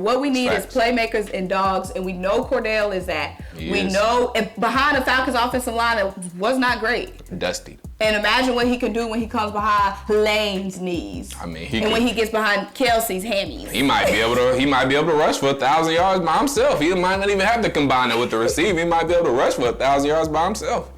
What we need is playmakers and dogs, and we know Cordarrelle is that. We know behind the Falcons offensive line, it was not great. Dusty. And imagine what he can do when he comes behind Lane's knees. I mean, when he gets behind Kelsey's hammies. He might be able to rush for 1,000 yards by himself. He might not even have to combine it with the receiver. He might be able to rush for 1,000 yards by himself.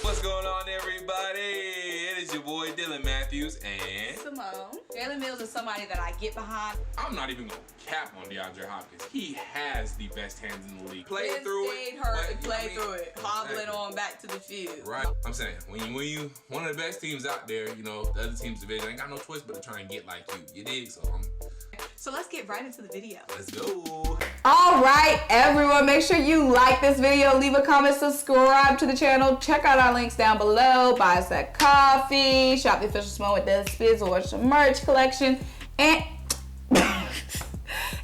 What's going on, everybody? It is your boy Dylan Matthews and Symone. Jalen Mills is somebody that I get behind. I'm not even gonna cap on DeAndre Hopkins. He has the best hands in the league. played through it. Played through it. Hobbling on back to the field. Right. I'm saying, when you one of the best teams out there, you know, the other team's division ain't got no choice but to try and get like you. You dig? So let's get right into the video. Let's go. All right, everyone, make sure you like this video, leave a comment, subscribe to the channel, check out our links down below, buy us that coffee, shop the official Symone with the Sports or some merch collection, and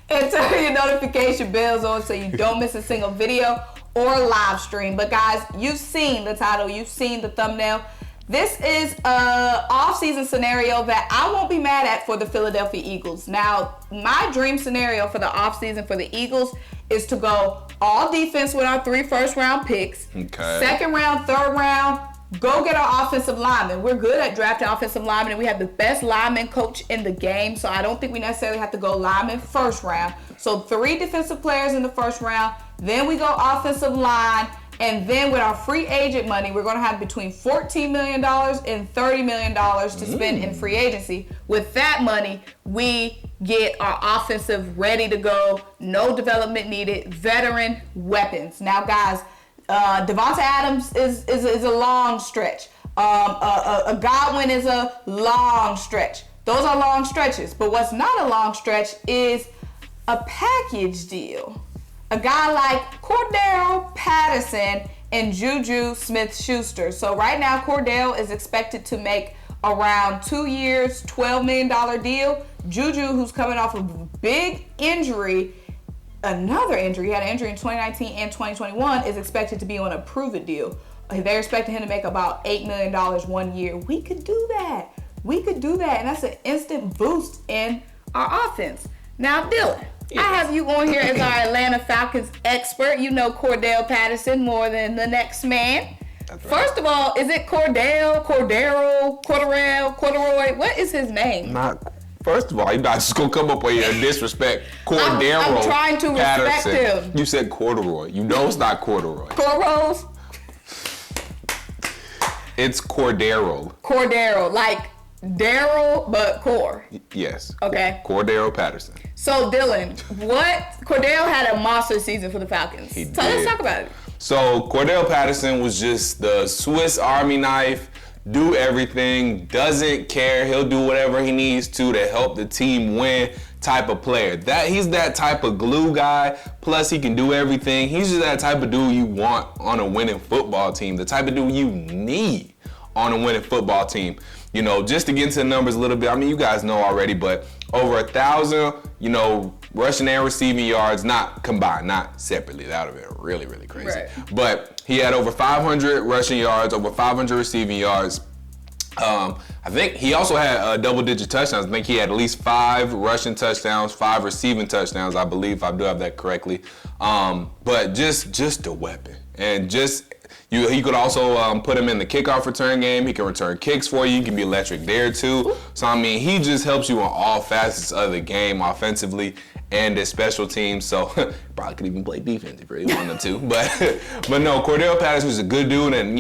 turn your notification bells on so you don't miss a single video or live stream. But guys, you've seen the title, you've seen the thumbnail. This is a off-season scenario that I won't be mad at for the Philadelphia Eagles. Now, my dream scenario for the off-season for the Eagles is to go all defense with our 3 first-round picks. Okay. Second round, third round, go get our offensive linemen. We're good at drafting offensive linemen, and we have the best lineman coach in the game, so I don't think we necessarily have to go lineman first round. So 3 defensive players in the first round, then we go offensive line, and then with our free agent money, we're going to have between $14 million and $30 million to spend in free agency. With that money, we get our offensive ready to go, no development needed, veteran weapons. Now, guys, Devonta Adams is a long stretch. A Godwin is a long stretch. Those are long stretches. But what's not a long stretch is a package deal. A guy like Cordarrelle Patterson and Juju Smith-Schuster. So right now, Cordarrelle is expected to make around 2 years, $12 million deal. Juju, who's coming off of a big injury, another injury, he had an injury in 2019 and 2021, is expected to be on a prove-it deal. They're expecting him to make about $8 million 1 year. We could do that. We could do that, and that's an instant boost in our offense. Now, Dylan, I have you on here as our Atlanta Falcons expert. You know Cordarrelle Patterson more than the next man. That's right. First of all, is it Cordarrelle? What is his name? First of all, you're not just gonna come up with your disrespect. Cordarrelle I'm trying to respect Patterson. him. You said corduroy. You know it's not corduroy. Corros? It's Cordarrelle. Cordarrelle, like Daryl, but Core. Yes. Okay. Cordarrelle Patterson. So Dylan, Cordarrelle had a monster season for the Falcons. He so did. Let's talk about it. So Cordarrelle Patterson was just the Swiss Army knife, do everything, doesn't care, he'll do whatever he needs to help the team win type of player. He's that type of glue guy, plus he can do everything. He's just that type of dude you want on a winning football team, the type of dude you need on a winning football team. You know, just to get into the numbers a little bit, I mean, you guys know already, but over 1,000, rushing and receiving yards, not combined, not separately. That would have been really, really crazy. Right. But he had over 500 rushing yards, over 500 receiving yards. I think he also had double-digit touchdowns. I think he had at least 5 rushing touchdowns, 5 receiving touchdowns, I believe, if I do have that correctly. But just a weapon. And he could also put him in the kickoff return game. He can return kicks for you. He can be electric there too. So, I mean, he just helps you on all facets of the game, offensively and his special teams. So, probably could even play defense if he really wanted to. But no, Cordarrelle Patterson is a good dude. And,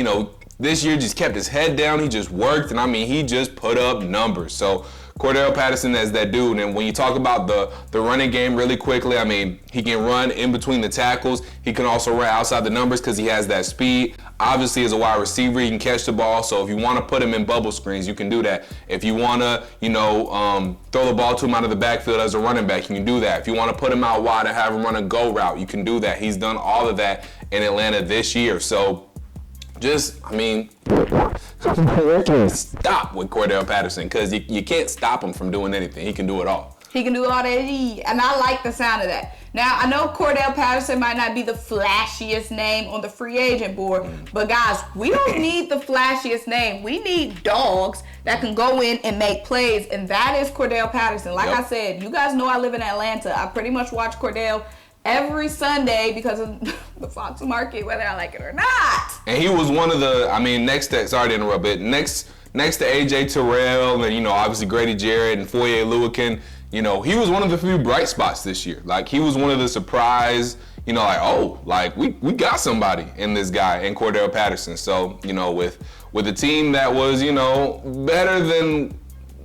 this year just kept his head down. He just worked. And, I mean, he just put up numbers. So, Cordarrelle Patterson is that dude. And when you talk about the running game really quickly, I mean, he can run in between the tackles. He can also run outside the numbers because he has that speed. Obviously, as a wide receiver, he can catch the ball. So if you want to put him in bubble screens, you can do that. If you want to, throw the ball to him out of the backfield as a running back, you can do that. If you want to put him out wide and have him run a go route, you can do that. He's done all of that in Atlanta this year. So stop with Cordarrelle Patterson because you can't stop him from doing anything. He can do it all. He can do all that, and I like the sound of that. Now, I know Cordarrelle Patterson might not be the flashiest name on the free agent board, but guys, we don't need the flashiest name. We need dogs that can go in and make plays, and that is Cordarrelle Patterson. Like I said, you guys know I live in Atlanta. I pretty much watch Cordarrelle every Sunday because of the Fox market, whether I like it or not. And he was one of the, next to, sorry to interrupt, but next to AJ Terrell and, obviously Grady Jarrett and Foye Oluokun, he was one of the few bright spots this year. Like, he was one of the surprise, we got somebody in this guy, in Cordarrelle Patterson. So, with a team that was, better than,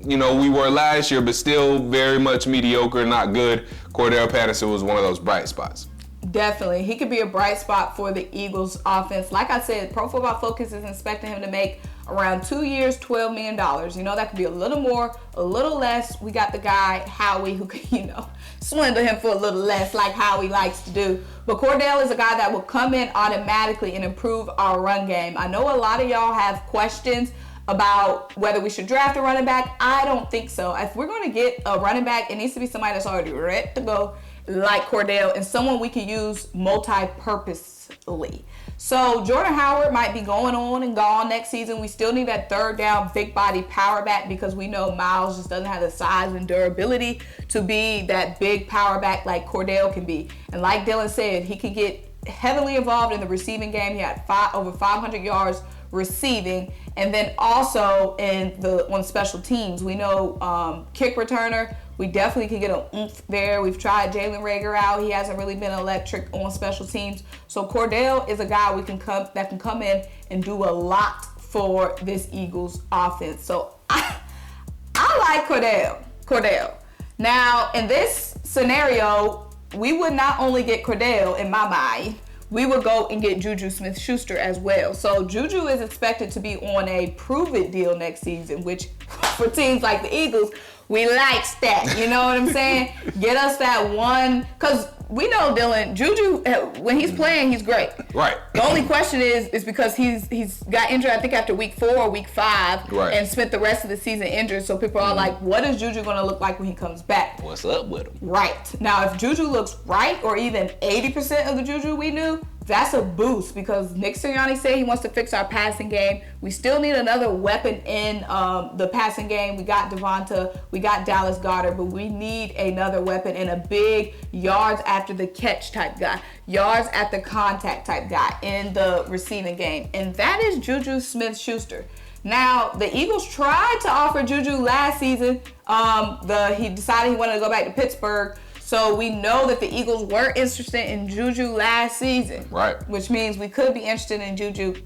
we were last year, but still very much mediocre, not good, Cordarrelle Patterson was one of those bright spots. Definitely. He could be a bright spot for the Eagles offense. Like I said, Pro Football Focus is expecting him to make around 2 years, $12 million. That could be a little more, a little less. We got the guy, Howie, who can, swindle him for a little less like Howie likes to do. But Cordarrelle is a guy that will come in automatically and improve our run game. I know a lot of y'all have questions about whether we should draft a running back. I don't think so. If we're going to get a running back, it needs to be somebody that's already ready to go, like Cordarrelle, and someone we can use multi-purposely. So Jordan Howard might be going on and gone next season. We still need that third down, big body power back because we know Miles just doesn't have the size and durability to be that big power back like Cordarrelle can be. And like Dylan said, he can get heavily involved in the receiving game. He had over 500 yards receiving, and then also on special teams. We know kick returner. We definitely can get an oomph there. We've tried Jalen Reagor out. He hasn't really been electric on special teams. So Cordarrelle is a guy that can come in and do a lot for this Eagles offense. So I like Cordarrelle. Now, in this scenario, we would not only get Cordarrelle, in my mind, we would go and get Juju Smith-Schuster as well. So Juju is expected to be on a prove-it deal next season, which for teams like the Eagles, we likes that. You know what I'm saying? Get us that one, because we know, Dylan, Juju, when he's playing, he's great. Right. The only question is because he's got injured, I think, after week 4 or week 5, right, and spent the rest of the season injured. So people are like, what is Juju going to look like when he comes back? What's up with him? Right. Now, if Juju looks right, or even 80% of the Juju we knew, that's a boost, because Nick Sirianni said he wants to fix our passing game. We still need another weapon in the passing game. We got Devonta, we got Dallas Goedert, but we need another weapon and a big yards after the catch type guy, yards after contact type guy in the receiving game. And that is Juju Smith-Schuster. Now, the Eagles tried to offer Juju last season. He decided he wanted to go back to Pittsburgh. So we know that the Eagles were interested in Juju last season. Right. Which means we could be interested in Juju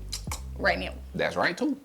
right now. That's right, too.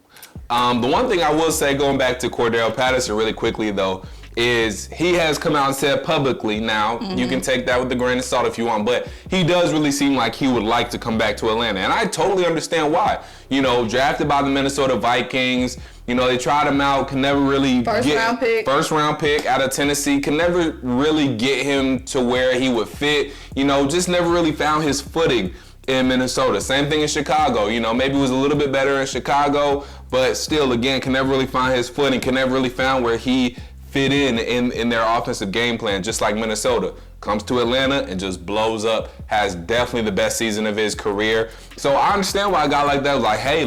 The one thing I will say, going back to Cordarrelle Patterson really quickly, though, is he has come out and said publicly, now, you can take that with a grain of salt if you want, but he does really seem like he would like to come back to Atlanta. And I totally understand why. Drafted by the Minnesota Vikings, they tried him out, can never really first round pick out of Tennessee, can never really get him to where he would fit, just never really found his footing in Minnesota. Same thing in Chicago, maybe was a little bit better in Chicago, but still, again, can never really find his footing, can never really find where he fit in their offensive game plan, just like Minnesota. Comes to Atlanta and just blows up, has definitely the best season of his career. So I understand why a guy like that was like, hey,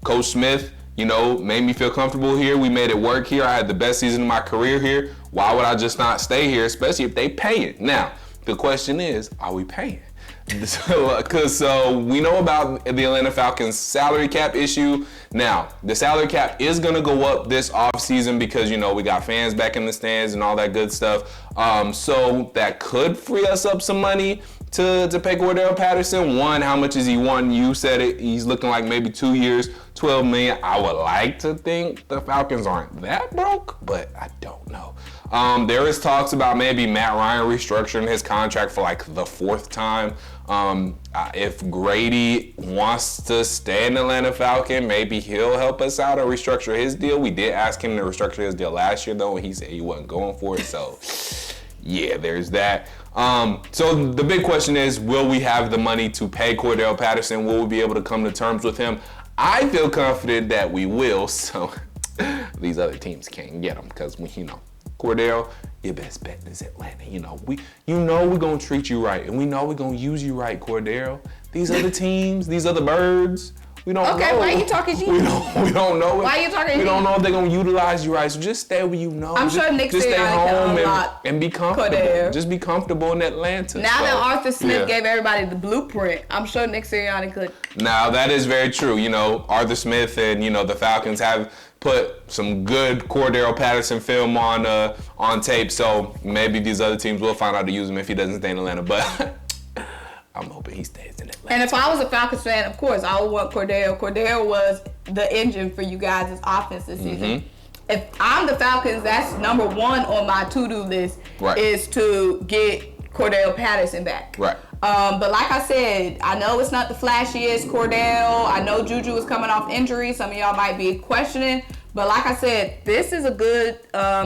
Coach Smith, made me feel comfortable here. We made it work here. I had the best season of my career here. Why would I just not stay here, especially if they pay it? Now, the question is, are we paying? So we know about the Atlanta Falcons salary cap issue. Now, the salary cap is going to go up this offseason because, we got fans back in the stands and all that good stuff. So that could free us up some money to pay Cordarrelle Patterson. One, how much is he wanting? You said it. He's looking like maybe 2 years, $12 million. I would like to think the Falcons aren't that broke, but I don't know. There is talks about maybe Matt Ryan restructuring his contract for like the 4th time. If Grady wants to stay in Atlanta Falcon, maybe he'll help us out and restructure his deal. We did ask him to restructure his deal last year, though, and he said he wasn't going for it. So, yeah, there's that. So the big question is, will we have the money to pay Cordarrelle Patterson? Will we be able to come to terms with him? I feel confident that we will. So these other teams can't get him because Cordarrelle, your best bet is Atlanta. We're gonna treat you right, and we know we're gonna use you right, Cordarrelle. These other teams, these other birds, we don't know. Okay, why are you talking shit? We don't know. Why are you talking We shit? don't know if they're gonna utilize you right. So just stay where you know. I'm sure Nick just stay Sirianni can home unlock and be comfortable. Cordarrelle. Just be comfortable in Atlanta. Now that Arthur Smith yeah. gave everybody the blueprint, I'm sure Nick Sirianni could. Now that is very true. Arthur Smith and the Falcons have put some good Cordarrelle Patterson film on tape. So maybe these other teams will find out to use him if he doesn't stay in Atlanta. But I'm hoping he stays in Atlanta. And if I was a Falcons fan, of course, I would want Cordarrelle. Cordarrelle was the engine for you guys' offense this season. If I'm the Falcons, that's number one on my to-do list is to get Cordarrelle Patterson back. Right. But like I said, I know it's not the flashiest Cordarrelle. I know Juju is coming off injury. Some of y'all might be questioning. But like I said, this is a good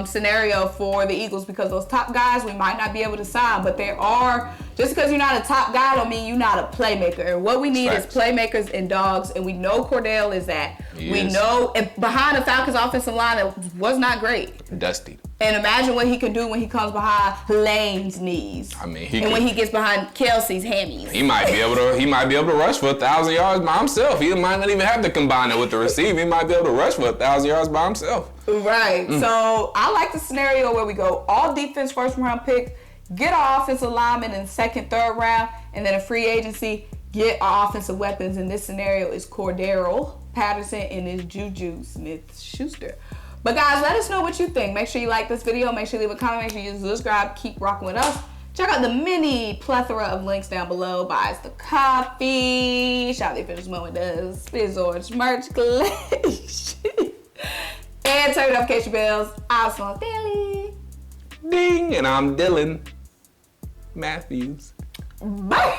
scenario for the Eagles because those top guys we might not be able to sign, but there are, just because you're not a top guy don't mean you're not a playmaker. And what we need is playmakers and dogs, and we know Cordarrelle is that. We know, and behind the Falcons offensive line, it was not great. Dusty. And imagine what he can do when he comes behind Lane's knees. I mean, when he gets behind Kelsey's hammies. He might be able to rush for 1,000 yards by himself. He might not even have to combine it with the receiver. He might be able to rush for 1,000 yards by himself. Right. So I like the scenario where we go all defense first round pick, get our offensive lineman in the second, third round, and then a free agency, get our offensive weapons. In this scenario is Cordarrelle Patterson and is Juju Smith-Schuster. But guys, let us know what you think. Make sure you like this video. Make sure you leave a comment. Make sure you subscribe. Keep rocking with us. Check out the mini plethora of links down below. Buy us the coffee. Shop the official SymoneWithTheSports merch collection. And turn notification bells. I'm Simone Daily. Ding! And I'm Dylan Matthews. Bye.